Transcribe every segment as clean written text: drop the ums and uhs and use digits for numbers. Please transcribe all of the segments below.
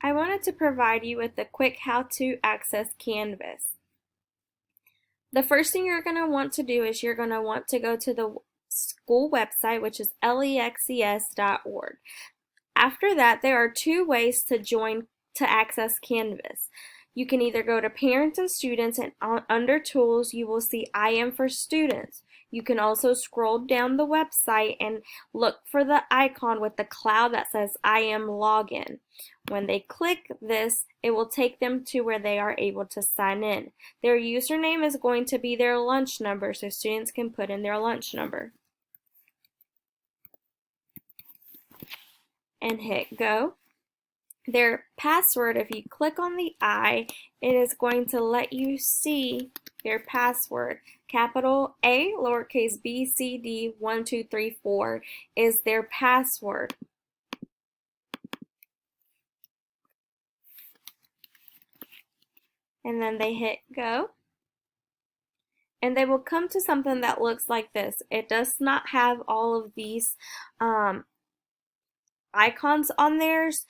I wanted to provide you with a quick how to access Canvas. The first thing you're going to want to do is you're going to want to go to the school website, which is lexes.org. After that, there are two ways to join to access Canvas. You can either go to Parents and Students, and under Tools, you will see I am for Students. You can also scroll down the website and look for the icon with the cloud that says I am login. When they click this, it will take them to where they are able to sign in. Their username is going to be their lunch number, so students can put in their lunch number. And hit go. Their password, if you click on the I, it is going to let you see their password. Capital A, lowercase b, c, d, 1, 2, 3, 4 is their password. And then they hit go. And they will come to something that looks like this. It does not have all of these icons on theirs.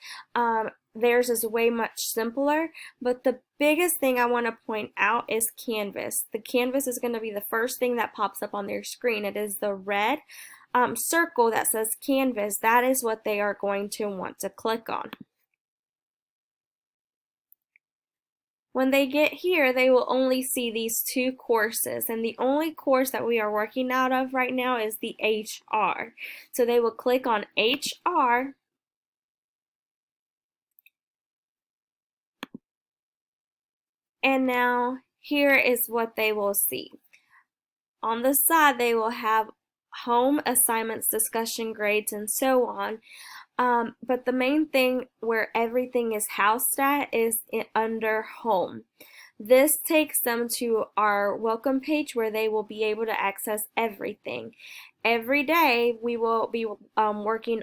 Theirs is way much simpler, but the biggest thing I want to point out is Canvas. The Canvas is going to be the first thing that pops up on their screen. It is the red circle that says Canvas. That is what they are going to want to click on. When they get here, they will only see these two courses, and the only course that we are working out of right now is the HR. So they will click on HR, and now here is what they will see. On the side, they will have home, assignments, discussion, grades, and so on. But the main thing where everything is housed at is under home. This takes them to our welcome page where they will be able to access everything. Every day we will be working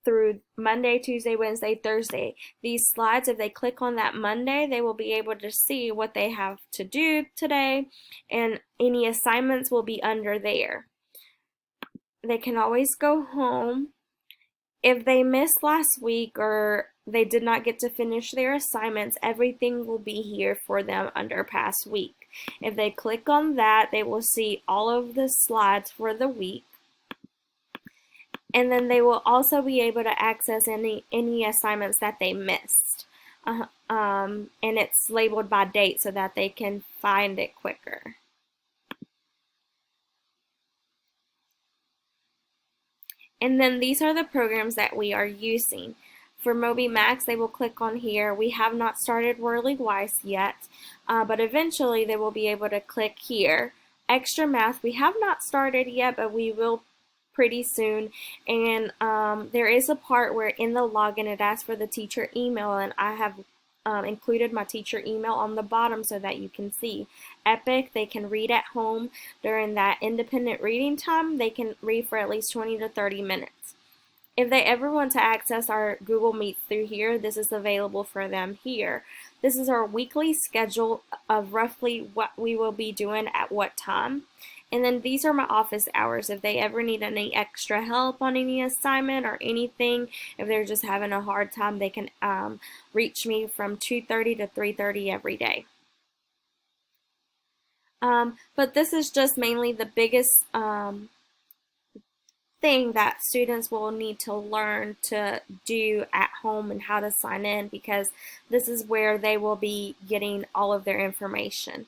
through Monday, Tuesday, Wednesday, Thursday. These slides, if they click on that Monday, they will be able to see what they have to do today, and any assignments will be under there. They can always go home. If they missed last week or they did not get to finish their assignments, everything will be here for them under past week. If they click on that, they will see all of the slides for the week. And then they will also be able to access any assignments that they missed. And it's labeled by date so that they can find it quicker. And then these are the programs that we are using. For MobyMax, they will click on here. We have not started WorleyWise yet, but eventually they will be able to click here. Extra Math, we have not started yet, but we will pretty soon. And there is a part where in the login it asks for the teacher email, and I have included my teacher email on the bottom so that you can see. Epic, they can read at home during that independent reading time. They can read for at least 20 to 30 minutes. If they ever want to access our Google Meets through here, this is available for them here. This is our weekly schedule of roughly what we will be doing at what time. And then these are my office hours. If they ever need any extra help on any assignment or anything, if they're just having a hard time, they can reach me from 2:30 to 3:30 every day. But this is just mainly the biggest thing that students will need to learn to do at home and how to sign in, because this is where they will be getting all of their information.